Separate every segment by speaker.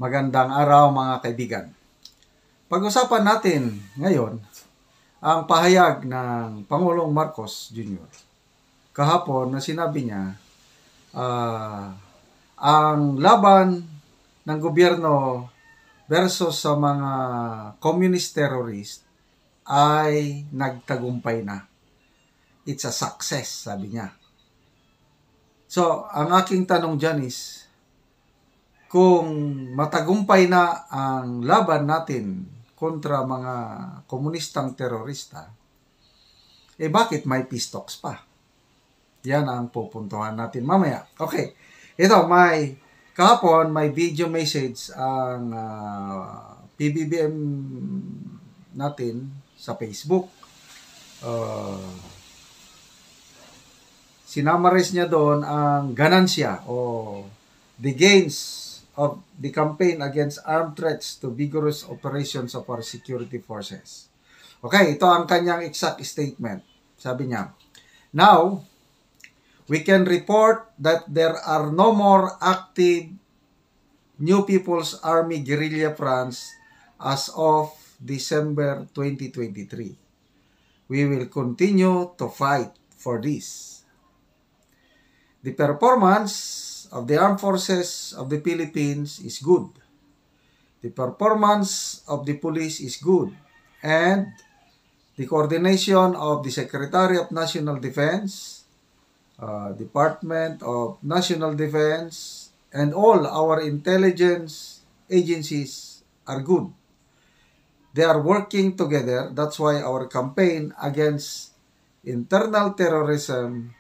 Speaker 1: Magandang araw mga kaibigan. Pag-usapan natin ngayon ang pahayag ng Pangulong Marcos Jr. kahapon na sinabi niya ang laban ng gobyerno versus sa mga communist terrorist ay nagtagumpay na. It's a success, sabi niya. So, ang aking tanong dyan is, kung matagumpay na ang laban natin kontra mga komunistang terorista, bakit may peace talks pa? Yan ang pupuntuhan natin mamaya. Okay, ito, kahapon may video message ang PBBM natin sa Facebook. Sinamaris niya doon ang ganansya o the gains of the campaign against armed threats to vigorous operations of our security forces. Okay, ito ang kanyang exact statement. Sabi niya, "Now, we can report that there are no more active New People's Army guerrilla fronts as of December 2023. We will continue to fight for this. The performance of the Armed Forces of the Philippines is good. The performance of the police is good. And the coordination of the Secretary of National Defense, Department of National Defense, and all our intelligence agencies are good. They are working together. That's why our campaign against internal terrorism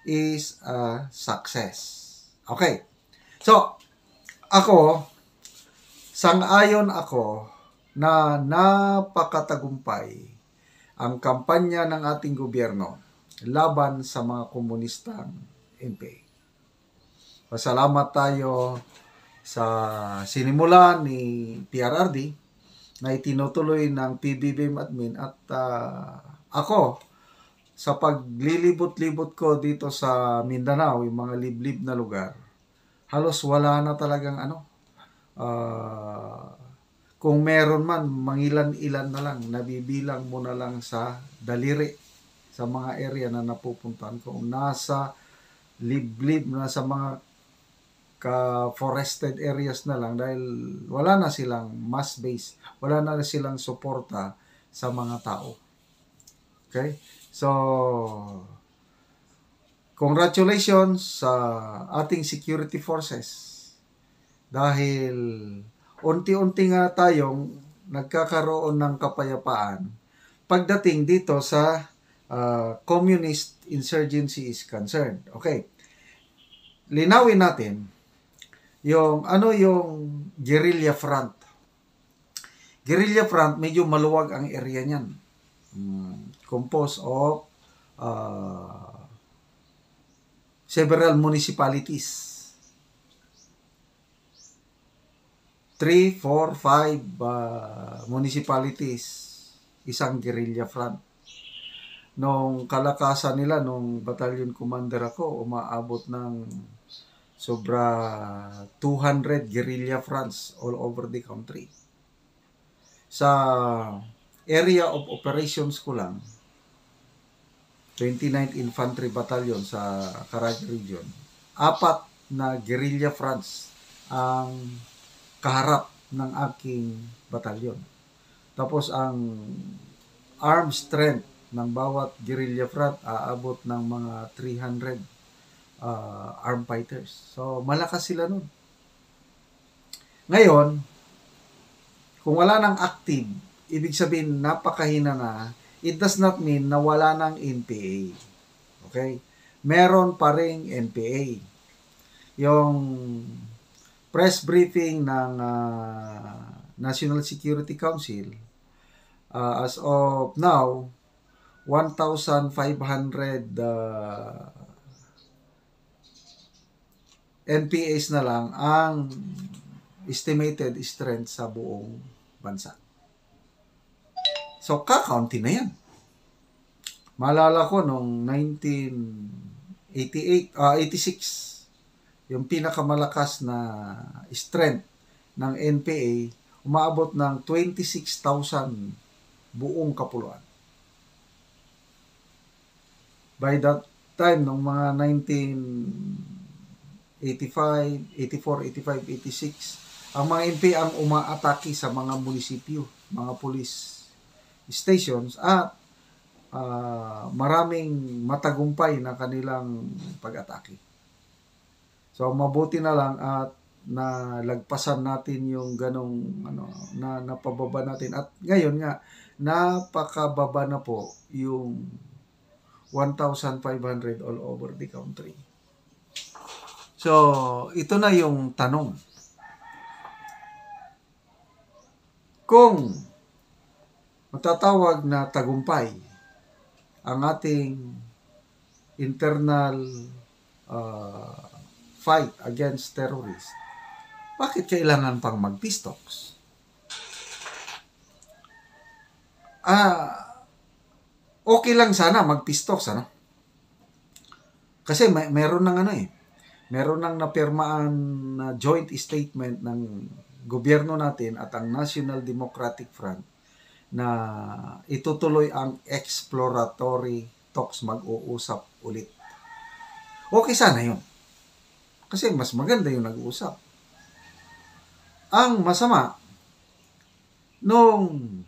Speaker 1: is a success." Okay. So, sang-ayon ako na napakatagumpay ang kampanya ng ating gobyerno laban sa mga komunistang NPA. Pasalamat tayo sa sinimula ni PRRD na itinutuloy ng PBBM admin at ako sa paglilibot-libot ko dito sa Mindanao, yung mga liblib na lugar, halos wala na talagang kung meron man, mangilan-ilan na lang, nabibilang mo na lang sa daliri sa mga area na napupuntahan ko. Nasa liblib na sa mga ka-forested areas na lang dahil wala na silang mass base, wala na silang suporta sa mga tao. Okay? So, congratulations sa ating security forces dahil unti-unti nga tayong nagkakaroon ng kapayapaan pagdating dito sa communist insurgency is concerned. Okay. Linawin natin yung guerrilla front. Guerrilla front, medyo maluwag ang area niyan. Composed of several municipalities. 3, 4, 5 municipalities, isang guerrilla front. Nung kalakasan nila, nung battalion commander ako, umaabot ng sobra 200 guerrilla fronts all over the country. Sa area of operations ko lang, 29th Infantry Battalion sa Caraga Region, 4 na guerrilla fronts ang kaharap ng aking batalyon. Tapos ang arm strength ng bawat guerrilla front aabot ng mga 300 armed fighters. So malakas sila nun. Ngayon, kung wala nang active, ibig sabihin napakahina na, it does not mean na wala ng NPA. Okay? Meron pa ring NPA. Yung press briefing ng National Security Council, as of now, 1,500 NPAs na lang ang estimated strength sa buong bansa. So, kakaunti na yan. Maalala ko nung 86, yung pinakamalakas na strength ng NPA, umaabot ng 26,000 buong kapuluan. By that time, noong mga 1985, 84, 85, 86, ang mga NPA ang umaatake sa mga munisipyo, mga police stations, at maraming matagumpay na kanilang pag-atake. So mabuti na lang at nalagpasan natin yung ganong na napababa natin, at ngayon nga napakababa na po yung 1,500 all over the country. So ito na yung tanong. Kung matatawag na tagumpay ang ating internal fight against terrorists, bakit kailangan pang mag-peace talks? Okay lang sana mag-peace talks, ano? Kasi meron ng meron ng napirmaan na joint statement ng gobyerno natin at ang National Democratic Front na itutuloy ang exploratory talks, mag-uusap ulit. Okay sana yun. Kasi mas maganda yung nag-uusap. Ang masama, nung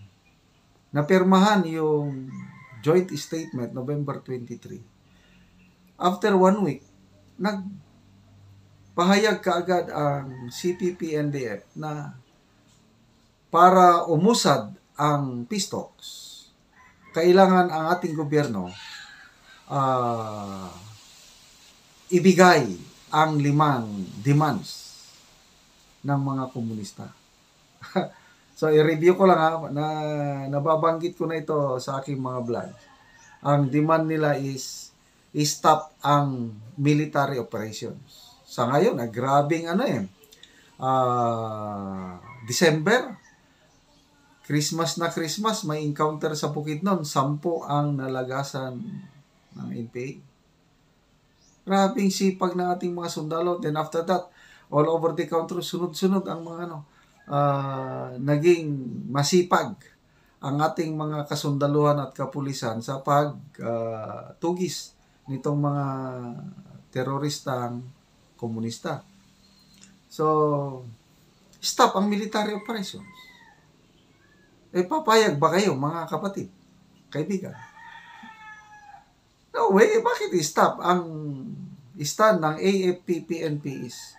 Speaker 1: napirmahan yung joint statement November 23, after 1 week, nagpahayag kaagad ang CPP-NDF na para umusad ang peace talks, kailangan ang ating gobyerno ibigay ang 5 demands ng mga komunista. So, i-review ko lang na nababanggit ko na ito sa aking mga vlog. Ang demand nila is stop ang military operations. Sa ngayon, grabing December, Christmas na Christmas, may encounter sa Bukidnon, 10 ang nalagasan ng NPA. Grabing sipag ng ating mga sundalo. Then after that, all over the country, sunod-sunod ang mga naging masipag ang ating mga kasundaluhan at kapulisan sa pagtugis nitong mga teroristang komunista. So, stop ang military operations. Papayag ba kayo, mga kapatid, kaibigan? No way, bakit i-stop? Ang stand ng AFP-PNP is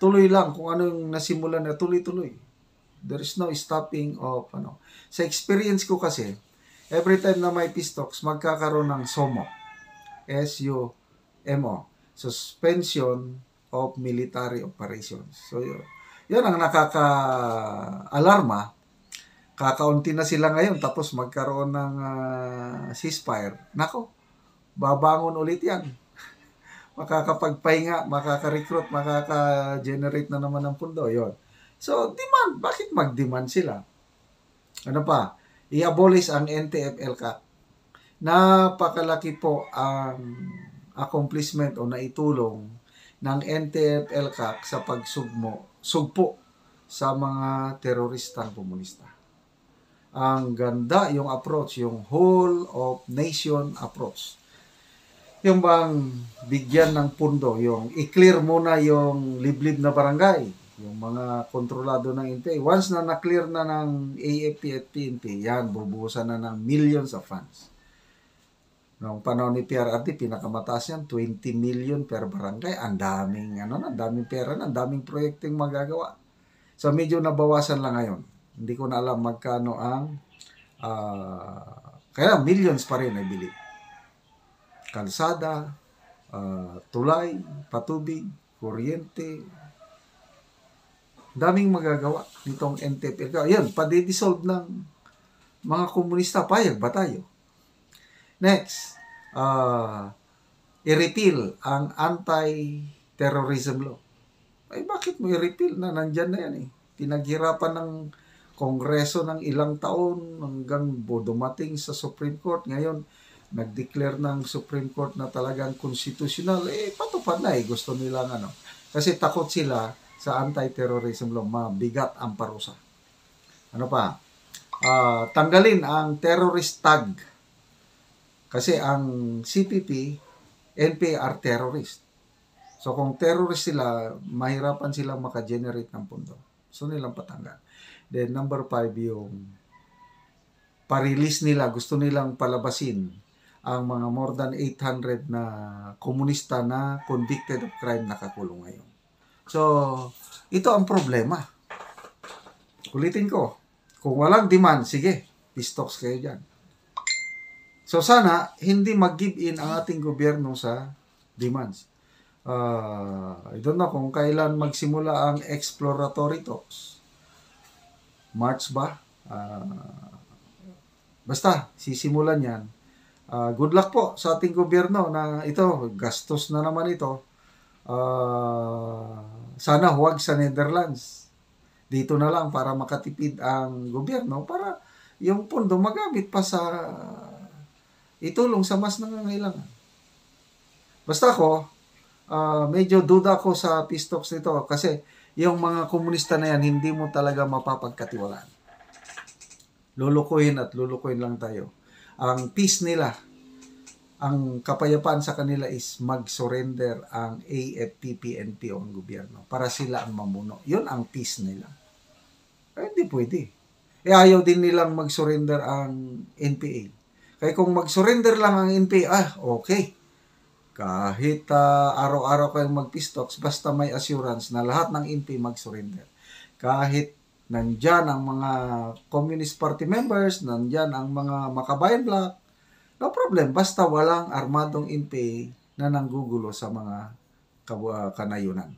Speaker 1: tuloy lang kung ano yung nasimulan na tuloy-tuloy. There is no stopping of Sa experience ko kasi, every time na may peace talks, magkakaroon ng SOMO. SUMO. Suspension of Military Operations. So, yun ang nakaka-alarma. Kakaunti na sila ngayon, tapos magkaroon ng ceasefire. Nako, babangon ulit yan. Makakapagpahinga, makaka-recruit, makaka-generate na naman ng pundo. Yun. So, demand. Bakit mag-demand sila? Ano pa? I-abolish ang NTF-ELCAC. Napakalaki po ang accomplishment o naitulong ng NTF-ELCAC sa sugpo sa mga teroristang komunista. Ang ganda yung approach, yung whole of nation approach. Yung bang bigyan ng pundo, yung i-clear muna yung liblib na barangay, yung mga kontrolado ng NPA. Once na na-clear na ng AFP at PNP, yan, bubuhusan na ng millions of funds. Noong panahon ni PRRD, pinakamataas yan, 20 million per barangay. Ang daming, daming pera na, ang daming proyekteng magagawa. So, medyo nabawasan lang ngayon. Hindi ko na alam magkano ang, kaya millions pa rin, I believe. Kalsada, tulay, patubig, kuryente. Daming magagawa nitong NTF. Yan, padi-dissolve ng mga komunista. Payag ba tayo? Next, i-repeal ang anti-terrorism law. Ay, bakit mo i-repeal na? Nandyan na yan eh. Pinaghirapan ng Kongreso ng ilang taon hanggang dumating sa Supreme Court. Ngayon, nag-declare ng Supreme Court na talagang constitutional. Patupad na eh. Gusto nila Kasi takot sila sa anti-terrorism law, mabigat ang parusa. Ano pa? Tanggalin ang terrorist tag. Kasi ang CPP, NPA terrorist. So kung terrorist sila, mahirapan silang maka-generate ng pondo. So nilang patanggal. Then number 5, yung pa-release nila, gusto nilang palabasin ang mga more than 800 na komunista na convicted of crime nakakulong ngayon. So, ito ang problema. Ulitin ko, kung walang demand, sige, peace talks kayo dyan. So sana, hindi mag-give in ang ating gobyerno sa demands. I don't know kung kailan magsimula ang exploratory talks. March ba? Basta, sisimulan yan. Good luck po sa ating gobyerno na ito, gastos na naman ito. Sana huwag sa Netherlands. Dito na lang para makatipid ang gobyerno para yung pondo magamit pa sa itulong sa mas nangangailangan. Basta ako, medyo duda ko sa peace talks nito kasi yung mga komunista na yan, hindi mo talaga mapapagkatiwalaan. Lulukuhin at lulukuhin lang tayo. Ang peace nila, ang kapayapaan sa kanila is mag-surrender ang AFP, PNP o ang gobyerno para sila ang mamuno. Yun ang peace nila. Hindi pwede. Ayaw din nilang mag-surrender ang NPA. Kaya kung mag-surrender lang ang NPA, okay. Kahit araw-araw kayong mag-peace talks, basta may assurance na lahat ng NPA mag-surrender. Kahit nandyan ang mga Communist Party members, nandyan ang mga Makabayan Bloc, no problem. Basta walang armadong NPA na nanggugulo sa mga kanayunan.